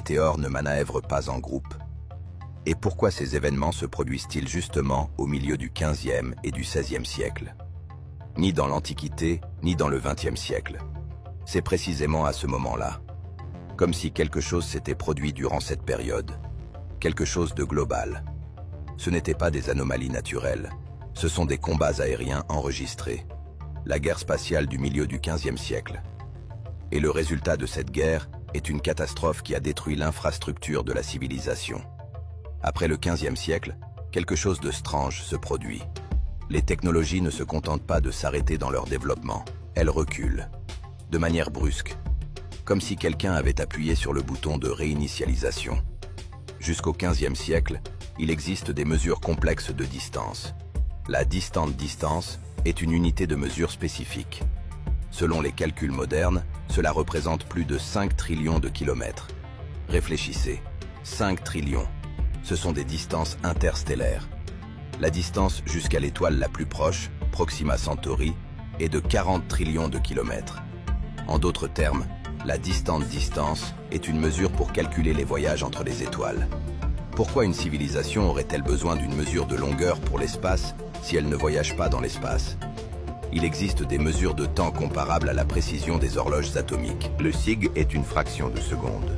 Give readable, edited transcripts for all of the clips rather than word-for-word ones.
météores ne manœuvrent pas en groupe? Et pourquoi ces événements se produisent-ils justement au milieu du XVe et du XVIe siècle? Ni dans l'Antiquité, ni dans le XXe siècle. C'est précisément à ce moment-là. Comme si quelque chose s'était produit durant cette période. Quelque chose de global. Ce n'étaient pas des anomalies naturelles. Ce sont des combats aériens enregistrés. La guerre spatiale du milieu du XVe siècle. Et le résultat de cette guerre est une catastrophe qui a détruit l'infrastructure de la civilisation. Après le XVe siècle, quelque chose de strange se produit. Les technologies ne se contentent pas de s'arrêter dans leur développement, elles reculent, de manière brusque, comme si quelqu'un avait appuyé sur le bouton de réinitialisation. Jusqu'au XVe siècle, il existe des mesures complexes de distance. La distante distance est une unité de mesure spécifique. Selon les calculs modernes, cela représente plus de 5 trillions de kilomètres. Réfléchissez, 5 trillions. Ce sont des distances interstellaires. La distance jusqu'à l'étoile la plus proche, Proxima Centauri, est de 40 trillions de kilomètres. En d'autres termes, la distante distance est une mesure pour calculer les voyages entre les étoiles. Pourquoi une civilisation aurait-elle besoin d'une mesure de longueur pour l'espace si elle ne voyage pas dans l'espace? Il existe des mesures de temps comparables à la précision des horloges atomiques. Le sig est une fraction de seconde.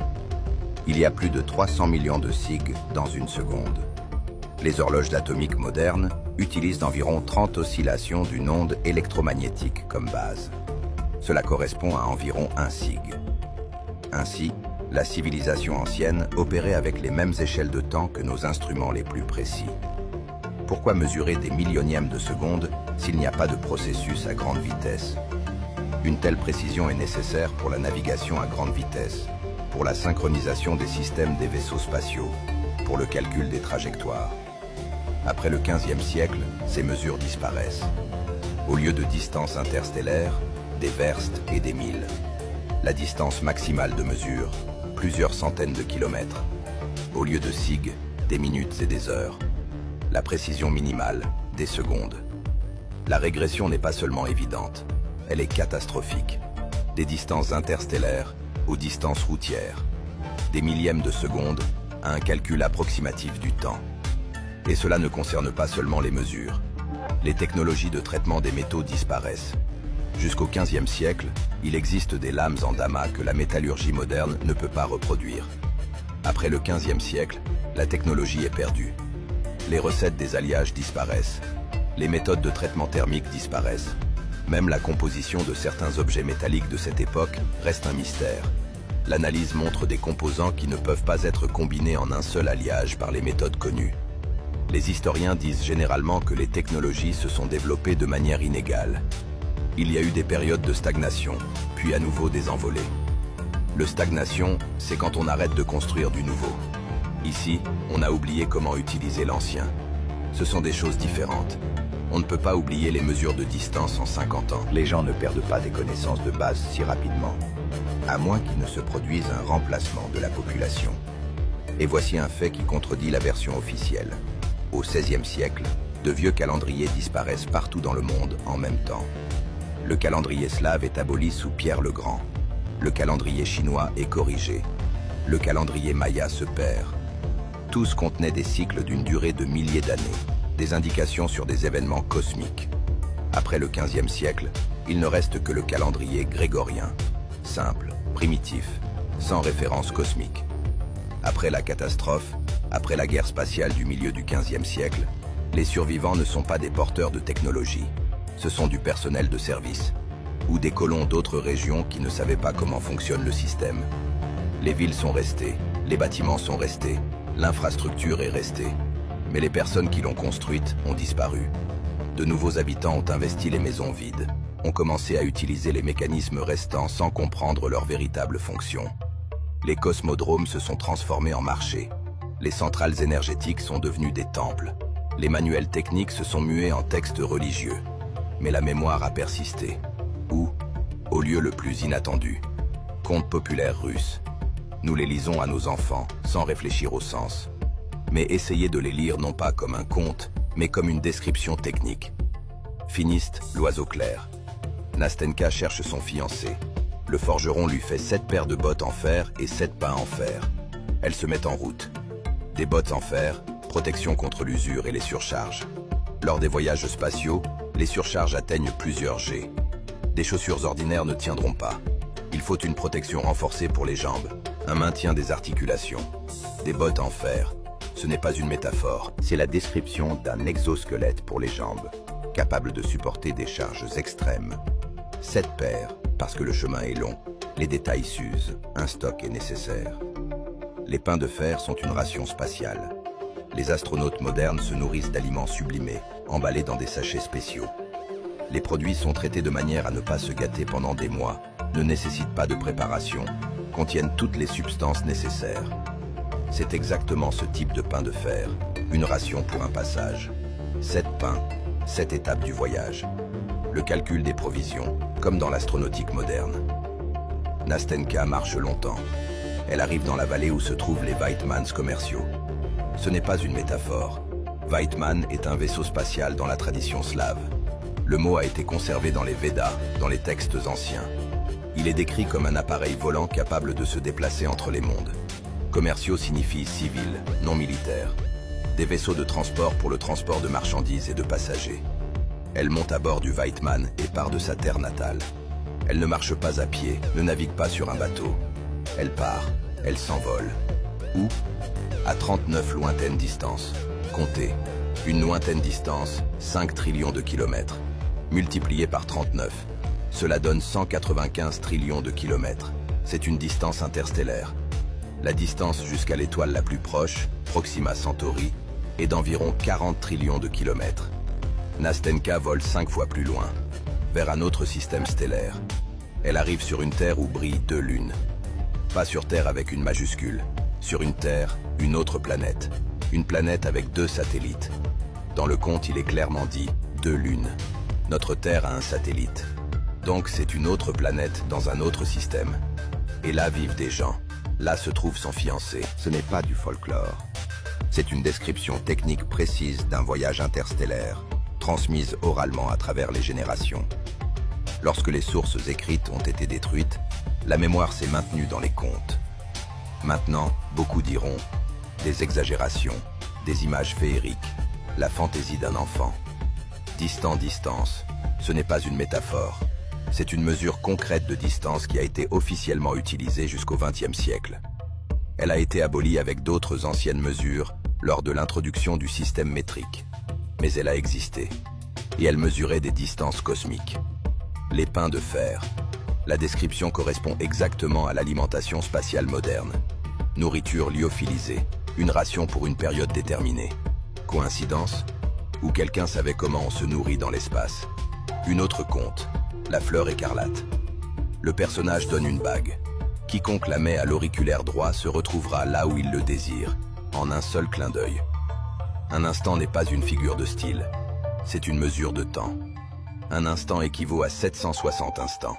Il y a plus de 300 millions de sig dans une seconde. Les horloges atomiques modernes utilisent environ 30 oscillations d'une onde électromagnétique comme base. Cela correspond à environ 1 sig. Ainsi, la civilisation ancienne opérait avec les mêmes échelles de temps que nos instruments les plus précis. Pourquoi mesurer des millionièmes de seconde s'il n'y a pas de processus à grande vitesse? Une telle précision est nécessaire pour la navigation à grande vitesse, pour la synchronisation des systèmes des vaisseaux spatiaux, pour le calcul des trajectoires. Après le XVe siècle, ces mesures disparaissent. Au lieu de distances interstellaires, des verstes et des milles. La distance maximale de mesure, plusieurs centaines de kilomètres. Au lieu de sig, des minutes et des heures. La précision minimale, des secondes. La régression n'est pas seulement évidente, elle est catastrophique. Des distances interstellaires aux distances routières. Des millièmes de seconde à un calcul approximatif du temps. Et cela ne concerne pas seulement les mesures. Les technologies de traitement des métaux disparaissent. Jusqu'au XVe siècle, il existe des lames en damas que la métallurgie moderne ne peut pas reproduire. Après le XVe siècle, la technologie est perdue. Les recettes des alliages disparaissent. Les méthodes de traitement thermique disparaissent. Même la composition de certains objets métalliques de cette époque reste un mystère. L'analyse montre des composants qui ne peuvent pas être combinés en un seul alliage par les méthodes connues. Les historiens disent généralement que les technologies se sont développées de manière inégale. Il y a eu des périodes de stagnation, puis à nouveau des envolées. Le stagnation, c'est quand on arrête de construire du nouveau. Ici, on a oublié comment utiliser l'ancien. Ce sont des choses différentes. On ne peut pas oublier les mesures de distance en 50 ans. Les gens ne perdent pas des connaissances de base si rapidement, à moins qu'il ne se produise un remplacement de la population. Et voici un fait qui contredit la version officielle. Au XVIe siècle, de vieux calendriers disparaissent partout dans le monde en même temps. Le calendrier slave est aboli sous Pierre le Grand. Le calendrier chinois est corrigé. Le calendrier maya se perd. Tous contenaient des cycles d'une durée de milliers d'années, des indications sur des événements cosmiques. Après le XVe siècle, il ne reste que le calendrier grégorien, simple, primitif, sans référence cosmique. Après la catastrophe, après la guerre spatiale du milieu du XVe siècle, les survivants ne sont pas des porteurs de technologie. Ce sont du personnel de service, ou des colons d'autres régions qui ne savaient pas comment fonctionne le système. Les villes sont restées, les bâtiments sont restés, l'infrastructure est restée. Mais les personnes qui l'ont construite ont disparu. De nouveaux habitants ont investi les maisons vides, ont commencé à utiliser les mécanismes restants sans comprendre leur véritable fonction. Les cosmodromes se sont transformés en marchés. Les centrales énergétiques sont devenues des temples. Les manuels techniques se sont mués en textes religieux. Mais la mémoire a persisté. Où? Au lieu le plus inattendu. Contes populaires russes. Nous les lisons à nos enfants, sans réfléchir au sens. Mais essayez de les lire non pas comme un conte, mais comme une description technique. Finiste, l'oiseau clair. Nastenka cherche son fiancé. Le forgeron lui fait 7 paires de bottes en fer et 7 pains en fer. elles se mettent en route. Des bottes en fer, protection contre l'usure et les surcharges. Lors des voyages spatiaux, les surcharges atteignent plusieurs G. Des chaussures ordinaires ne tiendront pas. Il faut une protection renforcée pour les jambes, un maintien des articulations. Des bottes en fer, ce n'est pas une métaphore, c'est la description d'un exosquelette pour les jambes, capable de supporter des charges extrêmes. 7 paires, parce que le chemin est long, les détails s'usent, un stock est nécessaire. Les pains de fer sont une ration spatiale. Les astronautes modernes se nourrissent d'aliments sublimés, emballés dans des sachets spéciaux. Les produits sont traités de manière à ne pas se gâter pendant des mois, ne nécessitent pas de préparation, contiennent toutes les substances nécessaires. C'est exactement ce type de pain de fer, une ration pour un passage. 7 pains, 7 étapes du voyage. Le calcul des provisions, comme dans l'astronautique moderne. Nastenka marche longtemps. Elle arrive dans la vallée où se trouvent les Weitmanns commerciaux. Ce n'est pas une métaphore. Weitmann est un vaisseau spatial dans la tradition slave. Le mot a été conservé dans les Védas, dans les textes anciens. Il est décrit comme un appareil volant capable de se déplacer entre les mondes. Commerciaux signifie civil, non militaire. Des vaisseaux de transport pour le transport de marchandises et de passagers. Elle monte à bord du Weitmann et part de sa terre natale. Elle ne marche pas à pied, ne navigue pas sur un bateau. Elle part, elle s'envole. Où? À 39 lointaines distances. Comptez. Une lointaine distance, 5 trillions de kilomètres. Multiplié par 39. Cela donne 195 trillions de kilomètres. C'est une distance interstellaire. La distance jusqu'à l'étoile la plus proche, Proxima Centauri, est d'environ 40 trillions de kilomètres. Nastenka vole 5 fois plus loin, vers un autre système stellaire. Elle arrive sur une Terre où brillent 2 lunes. Pas sur Terre avec une majuscule. Sur une Terre, une autre planète. Une planète avec 2 satellites. Dans le conte, il est clairement dit 2 lunes. Notre Terre a un satellite. Donc c'est une autre planète dans un autre système. Et là vivent des gens. Là se trouve son fiancé. Ce n'est pas du folklore. C'est une description technique précise d'un voyage interstellaire, transmise oralement à travers les générations. Lorsque les sources écrites ont été détruites, la mémoire s'est maintenue dans les contes. Maintenant, beaucoup diront des exagérations, des images féeriques, la fantaisie d'un enfant. Distance, ce n'est pas une métaphore. C'est une mesure concrète de distance qui a été officiellement utilisée jusqu'au XXe siècle. Elle a été abolie avec d'autres anciennes mesures lors de l'introduction du système métrique. Mais elle a existé. Et elle mesurait des distances cosmiques. Les pains de fer. La description correspond exactement à l'alimentation spatiale moderne. Nourriture lyophilisée, une ration pour une période déterminée. Coïncidence? Ou quelqu'un savait comment on se nourrit dans l'espace? Une autre conte, la fleur écarlate. Le personnage donne une bague. Quiconque la met à l'auriculaire droit se retrouvera là où il le désire, en un seul clin d'œil. Un instant n'est pas une figure de style, c'est une mesure de temps. Un instant équivaut à 760 instants.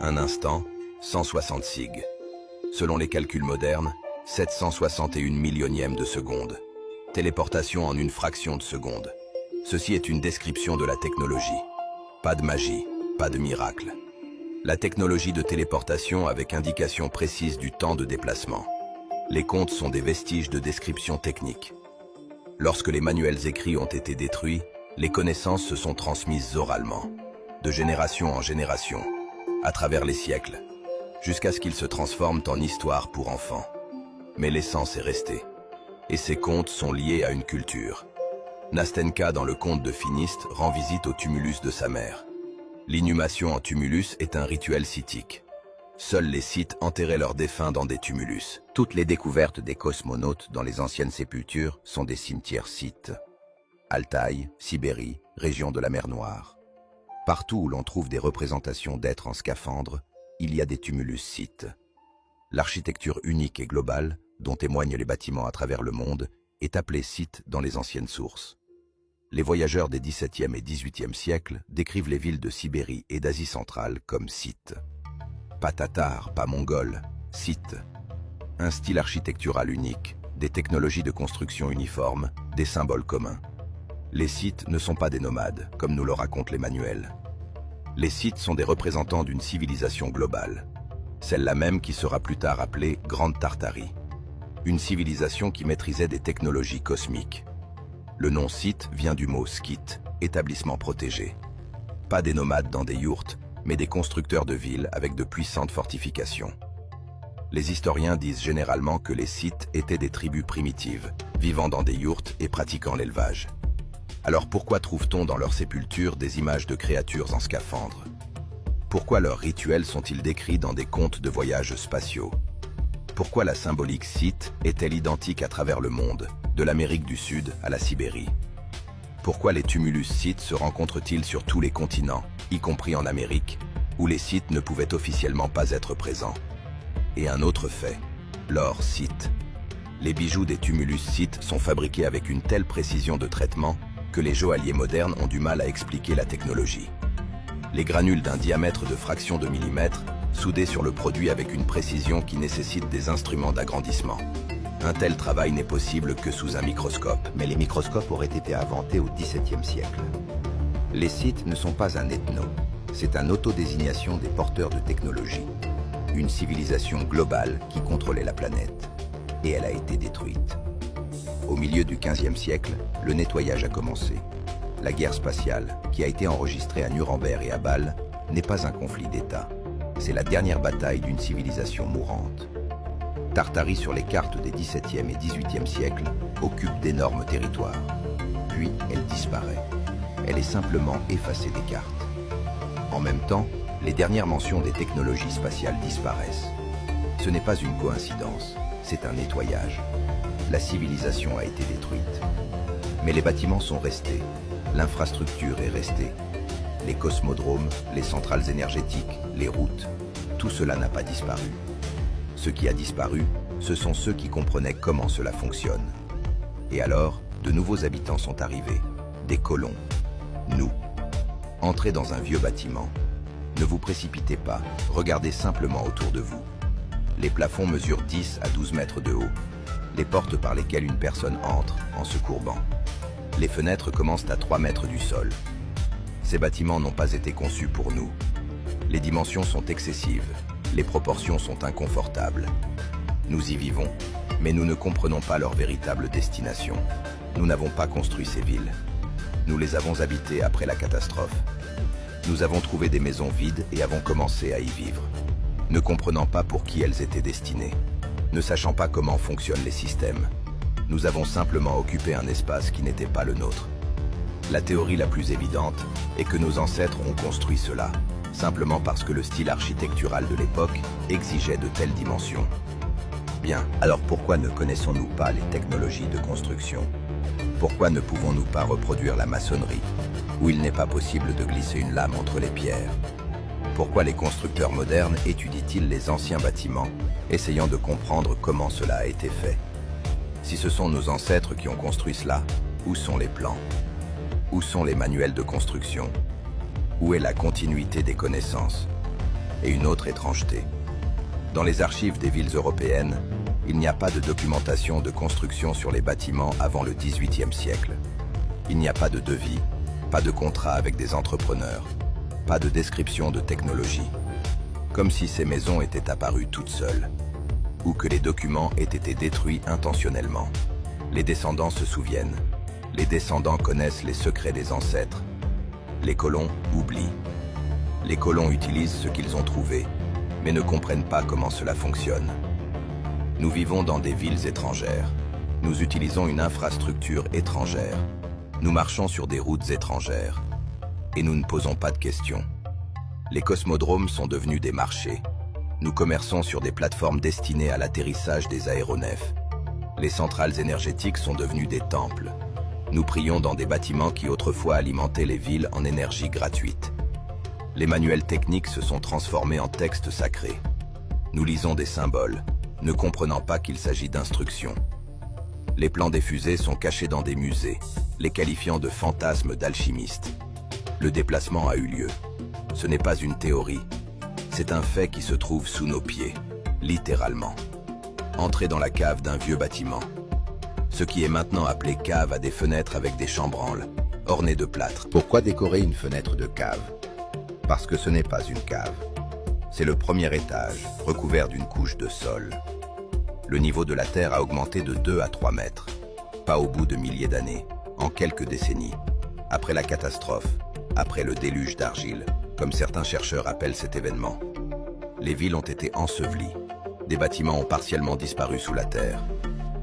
Un instant, 160 sig. Selon les calculs modernes, 761 millionièmes de seconde. Téléportation en une fraction de seconde. Ceci est une description de la technologie. Pas de magie, pas de miracle. La technologie de téléportation avec indication précise du temps de déplacement. Les contes sont des vestiges de description technique. Lorsque les manuels écrits ont été détruits, les connaissances se sont transmises oralement, de génération en génération, à travers les siècles, jusqu'à ce qu'ils se transforment en histoire pour enfants. Mais l'essence est restée. Et ces contes sont liés à une culture. Nastenka, dans le conte de Finiste, rend visite au tumulus de sa mère. L'inhumation en tumulus est un rituel scythique. Seuls les Scythes enterraient leurs défunts dans des tumulus. Toutes les découvertes des cosmonautes dans les anciennes sépultures sont des cimetières scythes. Altaï, Sibérie, région de la mer Noire. Partout où l'on trouve des représentations d'êtres en scaphandre, il y a des tumulus scythes. L'architecture unique et globale, dont témoignent les bâtiments à travers le monde, est appelée scythe dans les anciennes sources. Les voyageurs des XVIIe et XVIIIe siècles décrivent les villes de Sibérie et d'Asie centrale comme scythes. Pas tatar, pas mongol, scythes. Un style architectural unique, des technologies de construction uniformes, des symboles communs. Les Scythes ne sont pas des nomades, comme nous le racontent les manuels. Les Scythes sont des représentants d'une civilisation globale, celle-là même qui sera plus tard appelée Grande Tartarie. Une civilisation qui maîtrisait des technologies cosmiques. Le nom Sith vient du mot skit, établissement protégé. Pas des nomades dans des yourtes, mais des constructeurs de villes avec de puissantes fortifications. Les historiens disent généralement que les Sith étaient des tribus primitives, vivant dans des yourtes et pratiquant l'élevage. Alors pourquoi trouve-t-on dans leurs sépultures des images de créatures en scaphandre? Pourquoi leurs rituels sont-ils décrits dans des contes de voyages spatiaux? Pourquoi la symbolique Sith est-elle identique à travers le monde, de l'Amérique du Sud à la Sibérie? Pourquoi les tumulus Sith se rencontrent-ils sur tous les continents, y compris en Amérique, où les Sith ne pouvaient officiellement pas être présents? Et un autre fait, l'or Sith. Les bijoux des tumulus Sith sont fabriqués avec une telle précision de traitement que les joailliers modernes ont du mal à expliquer la technologie. Les granules d'un diamètre de fraction de millimètre, soudés sur le produit avec une précision qui nécessite des instruments d'agrandissement. Un tel travail n'est possible que sous un microscope. Mais les microscopes auraient été inventés au XVIIe siècle. Les Sith ne sont pas un ethno, c'est une autodésignation des porteurs de technologie. Une civilisation globale qui contrôlait la planète. Et elle a été détruite. Au milieu du XVe siècle, le nettoyage a commencé. La guerre spatiale, qui a été enregistrée à Nuremberg et à Bâle, n'est pas un conflit d'État. C'est la dernière bataille d'une civilisation mourante. Tartarie sur les cartes des XVIIe et XVIIIe siècles occupe d'énormes territoires. Puis elle disparaît. Elle est simplement effacée des cartes. En même temps, les dernières mentions des technologies spatiales disparaissent. Ce n'est pas une coïncidence, c'est un nettoyage. La civilisation a été détruite. Mais les bâtiments sont restés, l'infrastructure est restée. Les cosmodromes, les centrales énergétiques, les routes, tout cela n'a pas disparu. Ce qui a disparu, ce sont ceux qui comprenaient comment cela fonctionne. Et alors, de nouveaux habitants sont arrivés, des colons, nous. Entrez dans un vieux bâtiment. Ne vous précipitez pas, regardez simplement autour de vous. Les plafonds mesurent 10 à 12 mètres de haut. Les portes par lesquelles une personne entre en se courbant. Les fenêtres commencent à 3 mètres du sol. Ces bâtiments n'ont pas été conçus pour nous. Les dimensions sont excessives, les proportions sont inconfortables. Nous y vivons, mais nous ne comprenons pas leur véritable destination. Nous n'avons pas construit ces villes. Nous les avons habitées après la catastrophe. Nous avons trouvé des maisons vides et avons commencé à y vivre, ne comprenant pas pour qui elles étaient destinées, ne sachant pas comment fonctionnent les systèmes. Nous avons simplement occupé un espace qui n'était pas le nôtre. La théorie la plus évidente est que nos ancêtres ont construit cela, simplement parce que le style architectural de l'époque exigeait de telles dimensions. Bien, alors pourquoi ne connaissons-nous pas les technologies de construction? Pourquoi ne pouvons-nous pas reproduire la maçonnerie, où il n'est pas possible de glisser une lame entre les pierres? Pourquoi les constructeurs modernes étudient-ils les anciens bâtiments, essayant de comprendre comment cela a été fait? Si ce sont nos ancêtres qui ont construit cela, où sont les plans? Où sont les manuels de construction? Où est la continuité des connaissances? Et une autre étrangeté. Dans les archives des villes européennes, il n'y a pas de documentation de construction sur les bâtiments avant le XVIIIe siècle. Il n'y a pas de devis, pas de contrat avec des entrepreneurs, pas de description de technologie. Comme si ces maisons étaient apparues toutes seules, ou que les documents aient été détruits intentionnellement. Les descendants se souviennent. Les descendants connaissent les secrets des ancêtres. Les colons oublient. Les colons utilisent ce qu'ils ont trouvé, mais ne comprennent pas comment cela fonctionne. Nous vivons dans des villes étrangères. Nous utilisons une infrastructure étrangère. Nous marchons sur des routes étrangères. Et nous ne posons pas de questions. Les cosmodromes sont devenus des marchés. Nous commerçons sur des plateformes destinées à l'atterrissage des aéronefs. Les centrales énergétiques sont devenues des temples. Nous prions dans des bâtiments qui autrefois alimentaient les villes en énergie gratuite. Les manuels techniques se sont transformés en textes sacrés. Nous lisons des symboles, ne comprenant pas qu'il s'agit d'instructions. Les plans des fusées sont cachés dans des musées, les qualifiant de fantasmes d'alchimistes. Le déplacement a eu lieu. Ce n'est pas une théorie. C'est un fait qui se trouve sous nos pieds, littéralement. Entrez dans la cave d'un vieux bâtiment. Ce qui est maintenant appelé cave a des fenêtres avec des chambranles, ornées de plâtre. Pourquoi décorer une fenêtre de cave? Parce que ce n'est pas une cave. C'est le premier étage, recouvert d'une couche de sol. Le niveau de la Terre a augmenté de 2 à 3 mètres. Pas au bout de milliers d'années, en quelques décennies. Après la catastrophe, après le déluge d'argile, comme certains chercheurs appellent cet événement. Les villes ont été ensevelies. Des bâtiments ont partiellement disparu sous la terre.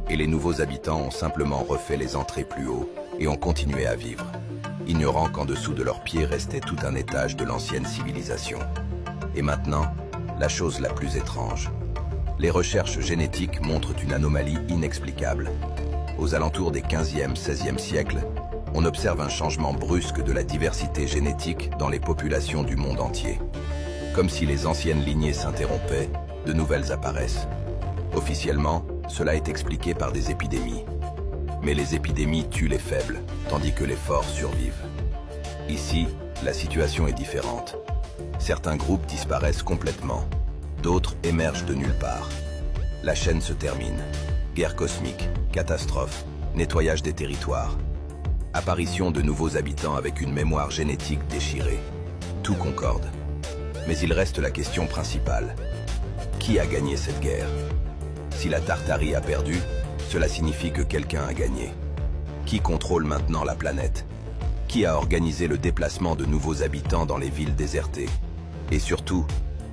Et les nouveaux habitants ont simplement refait les entrées plus haut et ont continué à vivre, ignorant qu'en dessous de leurs pieds restait tout un étage de l'ancienne civilisation. Et maintenant, la chose la plus étrange. Les recherches génétiques montrent une anomalie inexplicable. Aux alentours des 15e, 16e siècles, on observe un changement brusque de la diversité génétique dans les populations du monde entier. Comme si les anciennes lignées s'interrompaient, de nouvelles apparaissent. Officiellement, cela est expliqué par des épidémies. Mais les épidémies tuent les faibles, tandis que les forts survivent. Ici, la situation est différente. Certains groupes disparaissent complètement, d'autres émergent de nulle part. La chaîne se termine. Guerre cosmique, catastrophe, nettoyage des territoires. Apparition de nouveaux habitants avec une mémoire génétique déchirée. Tout concorde. Mais il reste la question principale. Qui a gagné cette guerre? Si la Tartarie a perdu, cela signifie que quelqu'un a gagné. Qui contrôle maintenant la planète? Qui a organisé le déplacement de nouveaux habitants dans les villes désertées? Et surtout,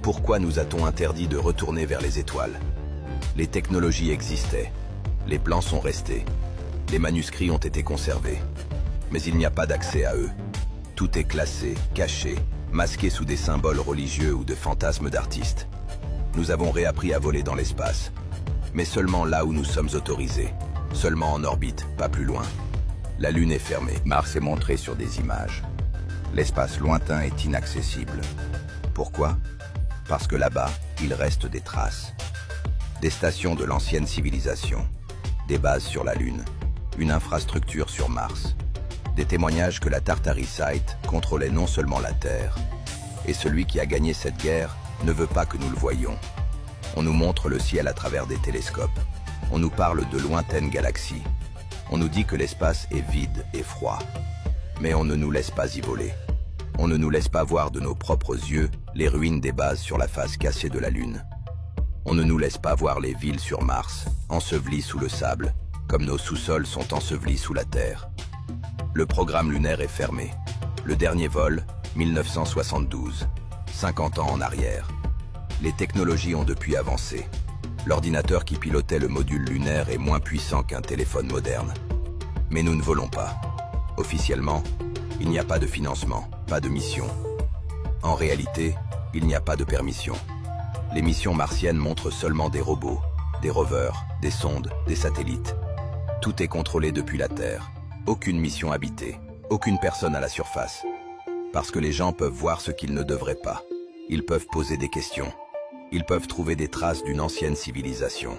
pourquoi nous a-t-on interdit de retourner vers les étoiles? Les technologies existaient. Les plans sont restés. Les manuscrits ont été conservés. Mais il n'y a pas d'accès à eux. Tout est classé, caché, masqué sous des symboles religieux ou de fantasmes d'artistes. Nous avons réappris à voler dans l'espace. Mais seulement là où nous sommes autorisés. Seulement en orbite, pas plus loin. La Lune est fermée. Mars est montré sur des images. L'espace lointain est inaccessible. Pourquoi? Parce que là-bas, il reste des traces. Des stations de l'ancienne civilisation. Des bases sur la Lune. Une infrastructure sur Mars. Des témoignages que la Tartary Site contrôlait non seulement la Terre. Et celui qui a gagné cette guerre ne veut pas que nous le voyions. On nous montre le ciel à travers des télescopes. On nous parle de lointaines galaxies. On nous dit que l'espace est vide et froid. Mais on ne nous laisse pas y voler. On ne nous laisse pas voir de nos propres yeux les ruines des bases sur la face cassée de la Lune. On ne nous laisse pas voir les villes sur Mars, ensevelies sous le sable, comme nos sous-sols sont ensevelis sous la Terre. Le programme lunaire est fermé. Le dernier vol, 1972, 50 ans en arrière. Les technologies ont depuis avancé. L'ordinateur qui pilotait le module lunaire est moins puissant qu'un téléphone moderne. Mais nous ne volons pas. Officiellement, il n'y a pas de financement, pas de mission. En réalité, il n'y a pas de permission. Les missions martiennes montrent seulement des robots, des rovers, des sondes, des satellites. Tout est contrôlé depuis la Terre. Aucune mission habitée, aucune personne à la surface. Parce que les gens peuvent voir ce qu'ils ne devraient pas. Ils peuvent poser des questions. Ils peuvent trouver des traces d'une ancienne civilisation.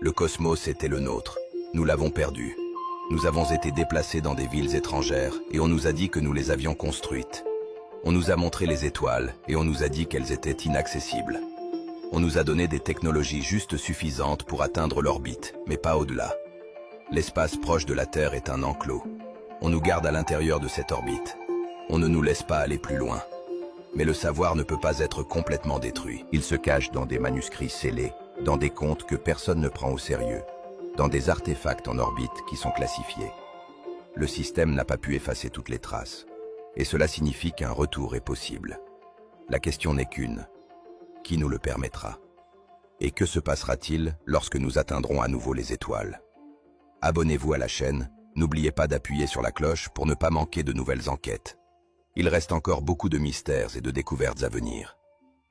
Le cosmos était le nôtre. Nous l'avons perdu. Nous avons été déplacés dans des villes étrangères et on nous a dit que nous les avions construites. On nous a montré les étoiles et on nous a dit qu'elles étaient inaccessibles. On nous a donné des technologies juste suffisantes pour atteindre l'orbite, mais pas au-delà. L'espace proche de la Terre est un enclos. On nous garde à l'intérieur de cette orbite. On ne nous laisse pas aller plus loin. Mais le savoir ne peut pas être complètement détruit. Il se cache dans des manuscrits scellés, dans des contes que personne ne prend au sérieux, dans des artefacts en orbite qui sont classifiés. Le système n'a pas pu effacer toutes les traces, et cela signifie qu'un retour est possible. La question n'est qu'une. Qui nous le permettra? Et que se passera-t-il lorsque nous atteindrons à nouveau les étoiles? Abonnez-vous à la chaîne, n'oubliez pas d'appuyer sur la cloche pour ne pas manquer de nouvelles enquêtes. Il reste encore beaucoup de mystères et de découvertes à venir.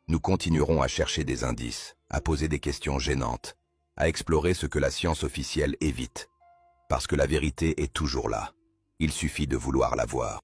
Nous continuerons à chercher des indices, à poser des questions gênantes, à explorer ce que la science officielle évite. Parce que la vérité est toujours là. Il suffit de vouloir la voir.